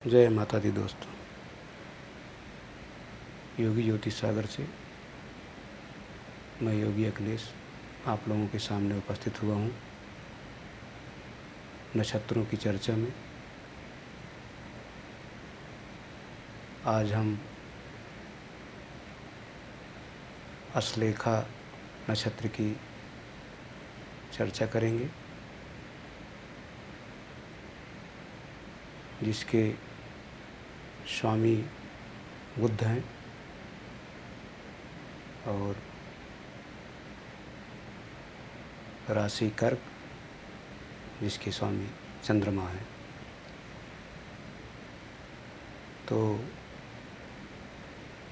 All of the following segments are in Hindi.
जय माता दी दोस्तों। योगी ज्योति सागर से मैं योगी अखिलेश आप लोगों के सामने उपस्थित हुआ हूँ नक्षत्रों की चर्चा में। आज हम अश्लेखा नक्षत्र की चर्चा करेंगे, जिसके स्वामी बुध हैं और राशि कर्क, जिसके स्वामी चंद्रमा हैं। तो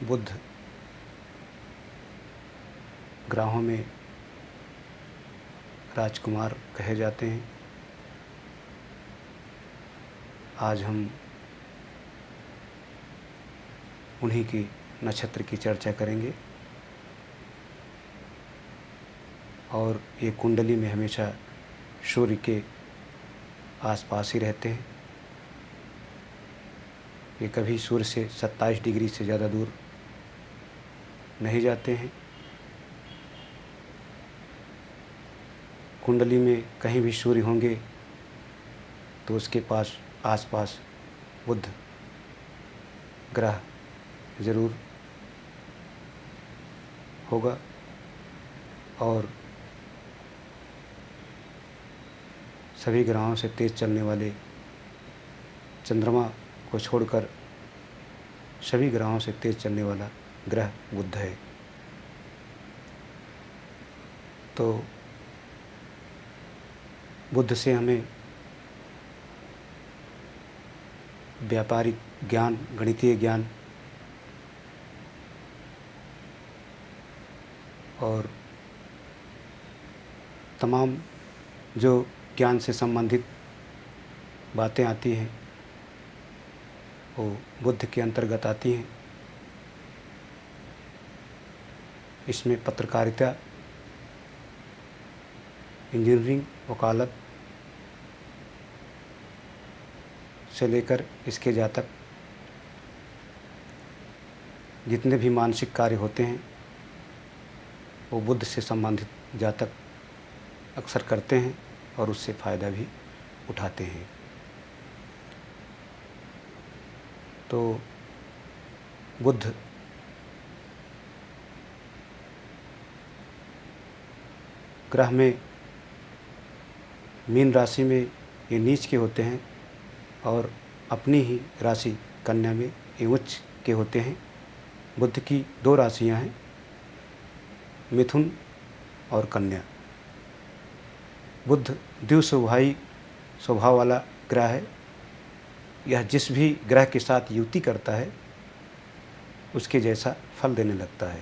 बुध ग्रहों में राजकुमार कहे जाते हैं। आज हम उन्हीं की नक्षत्र की चर्चा करेंगे और ये कुंडली में हमेशा सूर्य के आसपास ही रहते हैं। ये कभी सूर्य से 27 डिग्री से ज़्यादा दूर नहीं जाते हैं। कुंडली में कहीं भी सूर्य होंगे तो उसके पास आसपास बुध ग्रह ज़रूर होगा और सभी ग्रहों से तेज़ चलने वाले चंद्रमा को छोड़कर सभी ग्रहों से तेज़ चलने वाला ग्रह बुध है। तो बुध से हमें व्यापारिक ज्ञान, गणितीय ज्ञान और तमाम जो ज्ञान से संबंधित बातें आती हैं वो बुध के अंतर्गत आती हैं। इसमें पत्रकारिता, इंजीनियरिंग, वकालत से लेकर इसके जातक जितने भी मानसिक कार्य होते हैं वो बुध से संबंधित जातक अक्सर करते हैं और उससे फ़ायदा भी उठाते हैं। तो बुध ग्रह में मीन राशि में ये नीच के होते हैं और अपनी ही राशि कन्या में ये उच्च के होते हैं। बुध की दो राशियां हैं, मिथुन और कन्या। बुध द्विस्वभावी स्वभाव वाला ग्रह है। यह जिस भी ग्रह के साथ युति करता है उसके जैसा फल देने लगता है।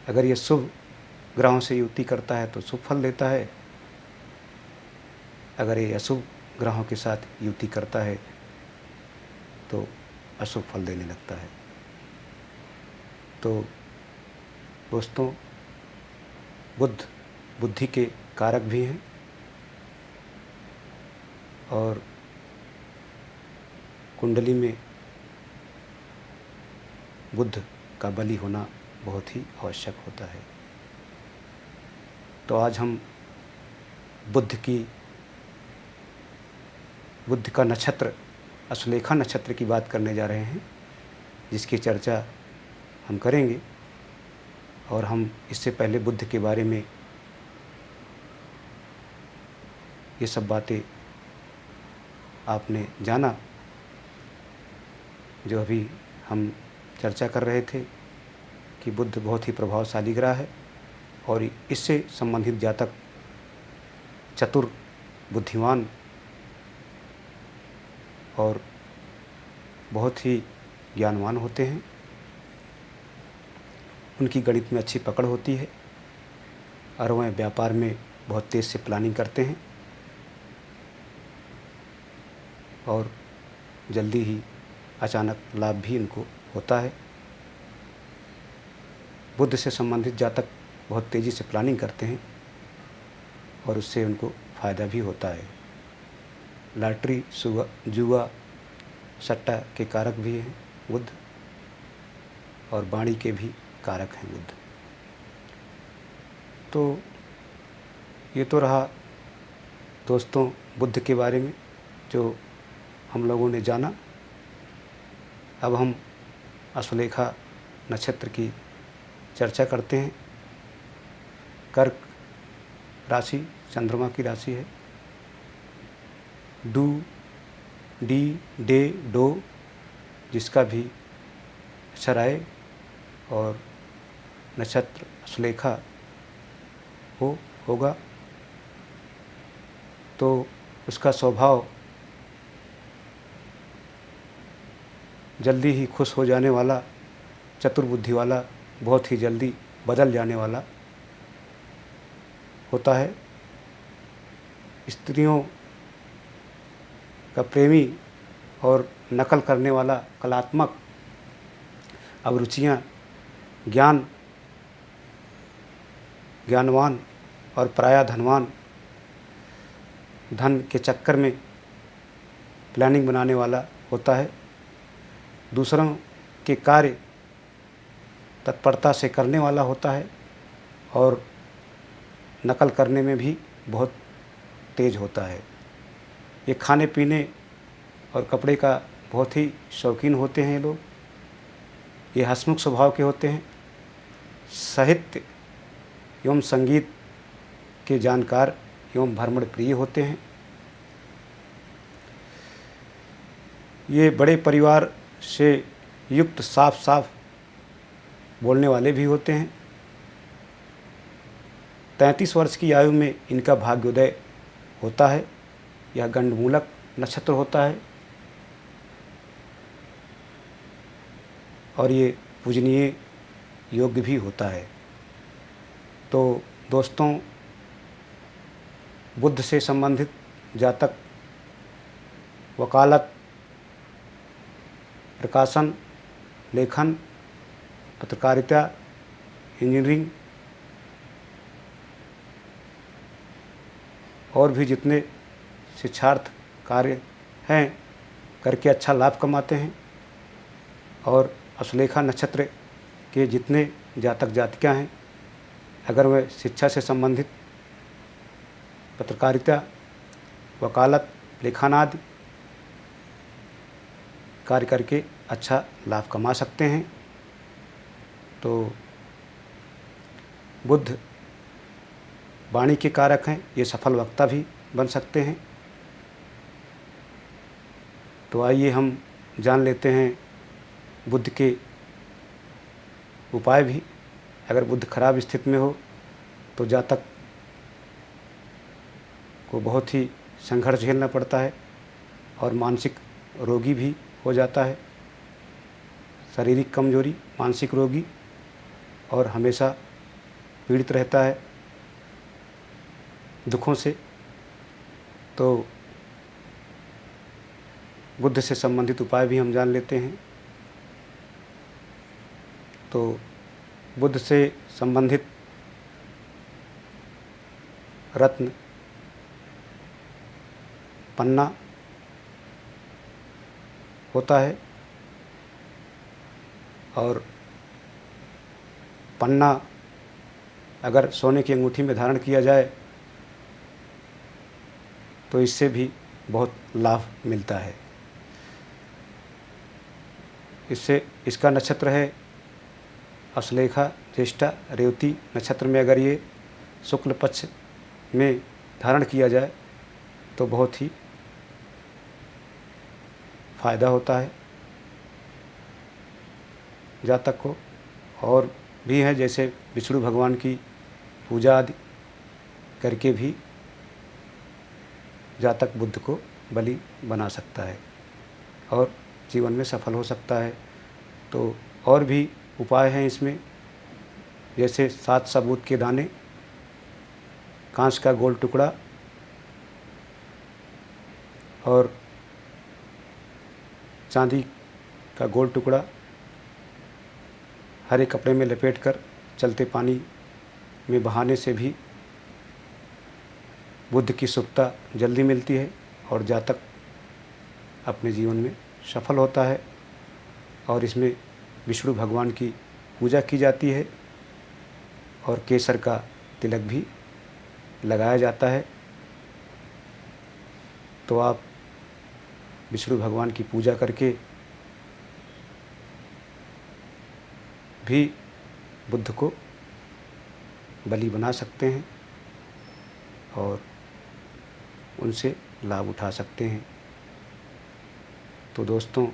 अगर यह शुभ ग्रहों से युति करता है तो शुभ फल देता है, अगर ये अशुभ ग्रहों के साथ युति करता है तो अशुभ फल देने लगता है। तो दोस्तों, बुध बुद्धि के कारक भी हैं और कुंडली में बुध का बलि होना बहुत ही आवश्यक होता है। तो आज हम बुध का नक्षत्र अश्लेखा नक्षत्र की बात करने जा रहे हैं, जिसकी चर्चा हम करेंगे। और हम इससे पहले बुध के बारे में ये सब बातें आपने जाना, जो अभी हम चर्चा कर रहे थे कि बुध बहुत ही प्रभावशाली ग्रह है और इससे संबंधित जातक चतुर, बुद्धिमान और बहुत ही ज्ञानवान होते हैं। उनकी गणित में अच्छी पकड़ होती है और वह व्यापार में बहुत तेज़ से प्लानिंग करते हैं और जल्दी ही अचानक लाभ भी इनको होता है। बुध से संबंधित जातक बहुत तेज़ी से प्लानिंग करते हैं और उससे उनको फ़ायदा भी होता है। लॉटरी, जुआ, सट्टा के कारक भी हैं बुध, और वाणी के भी कारक हैं बुध। तो ये तो रहा दोस्तों बुध के बारे में जो हम लोगों ने जाना। अब हम अश्वलेखा नक्षत्र की चर्चा करते हैं। कर्क राशि चंद्रमा की राशि है। डू, डी, डे, डो जिसका भी अक्षर आए और नक्षत्र अश्वलेखा होगा तो उसका स्वभाव जल्दी ही खुश हो जाने वाला, चतुर्बुद्धि वाला, बहुत ही जल्दी बदल जाने वाला होता है। स्त्रियों का प्रेमी और नकल करने वाला, कलात्मक अभिरुचियाँ, ज्ञानवान और प्रायः धनवान, धन के चक्कर में प्लानिंग बनाने वाला होता है। दूसरों के कार्य तत्परता से करने वाला होता है और नकल करने में भी बहुत तेज होता है। ये खाने पीने और कपड़े का बहुत ही शौकीन होते हैं लोग। ये हंसमुख स्वभाव के होते हैं। साहित्य एवं संगीत के जानकार एवं भ्रमण प्रिय होते हैं। ये बड़े परिवार से युक्त, साफ बोलने वाले भी होते हैं। 33 वर्ष की आयु में इनका भाग्योदय होता है। यह गंडमूलक नक्षत्र होता है और ये पूजनीय योग्य भी होता है। तो दोस्तों बुध से संबंधित जातक वकालत, प्रकाशन, लेखन, पत्रकारिता, इंजीनियरिंग और भी जितने शिक्षार्थ कार्य हैं करके अच्छा लाभ कमाते हैं। और अश्वलेखा नक्षत्र के जितने जातक जातिकाँ हैं, अगर वह शिक्षा से संबंधित पत्रकारिता, वकालत, लेखन आदि कार्य करके अच्छा लाभ कमा सकते हैं। तो बुध वाणी के कारक हैं, ये सफल वक्ता भी बन सकते हैं। तो आइए हम जान लेते हैं बुध के उपाय भी। अगर बुध खराब स्थिति में हो तो जातक को बहुत ही संघर्ष झेलना पड़ता है और मानसिक रोगी भी हो जाता है। शारीरिक कमजोरी, मानसिक रोगी और हमेशा पीड़ित रहता है दुखों से। तो बुध से संबंधित उपाय भी हम जान लेते हैं। तो बुध से संबंधित रत्न पन्ना होता है और पन्ना अगर सोने की अंगूठी में धारण किया जाए तो इससे भी बहुत लाभ मिलता है। इसका नक्षत्र है अश्वलेखा, ज्येष्ठा, रेवती नक्षत्र में अगर ये शुक्ल पक्ष में धारण किया जाए तो बहुत ही फायदा होता है जातक को। और भी है जैसे विष्णु भगवान की पूजा आदि करके भी जातक बुध को बलि बना सकता है और जीवन में सफल हो सकता है। तो और भी उपाय हैं इसमें, जैसे 7 सबूत के दाने, कांच का गोल टुकड़ा और चांदी का गोल टुकड़ा हरे कपड़े में लपेटकर चलते पानी में बहाने से भी बुध की शुभता जल्दी मिलती है। और जातक अपने जीवन में सफल होता है। और इसमें विष्णु भगवान की पूजा की जाती है और केसर का तिलक भी लगाया जाता है। तो आप विष्णु भगवान की पूजा करके भी बुद्ध को बलि बना सकते हैं और उनसे लाभ उठा सकते हैं। तो दोस्तों,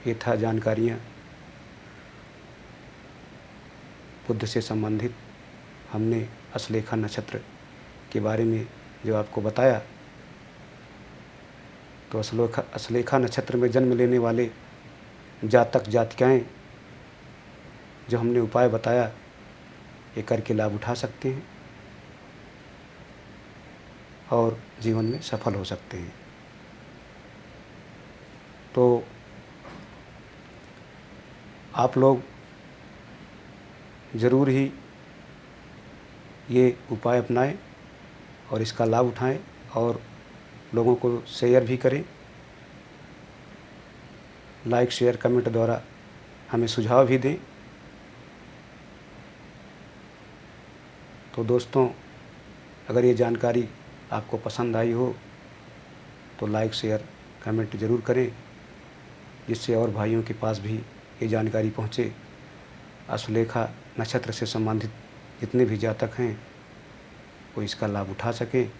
ये था जानकारियाँ बुद्ध से संबंधित। हमने अश्लेषा नक्षत्र के बारे में जो आपको बताया, तो अश्लेषा नक्षत्र में जन्म लेने वाले जातक जातिकाएँ जो हमने उपाय बताया, ये करके लाभ उठा सकते हैं और जीवन में सफल हो सकते हैं। तो आप लोग ज़रूर ही ये उपाय अपनाएं और इसका लाभ उठाएं और लोगों को शेयर भी करें। लाइक, शेयर, कमेंट द्वारा हमें सुझाव भी दें। तो दोस्तों, अगर ये जानकारी आपको पसंद आई हो तो लाइक, शेयर, कमेंट ज़रूर करें, जिससे और भाइयों के पास भी ये जानकारी पहुँचे। अश्लेषा नक्षत्र से संबंधित जितने भी जातक हैं वो इसका लाभ उठा सकें।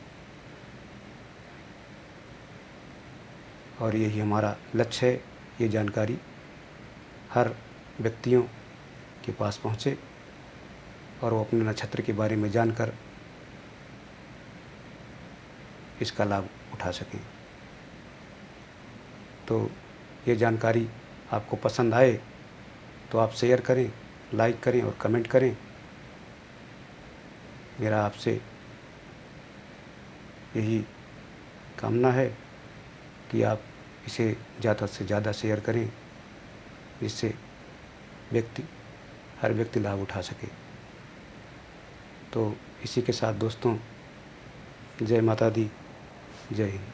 और यही हमारा लक्ष्य है, ये जानकारी हर व्यक्तियों के पास पहुँचे और वो अपने नक्षत्र के बारे में जानकर इसका लाभ उठा सकें। तो ये जानकारी आपको पसंद आए तो आप शेयर करें, लाइक करें और कमेंट करें। मेरा आपसे यही कामना है कि आप इसे ज़्यादा से ज़्यादा शेयर करें, जिससे हर व्यक्ति लाभ उठा सके। तो इसी के साथ दोस्तों, जय माता दी, जय हिंद।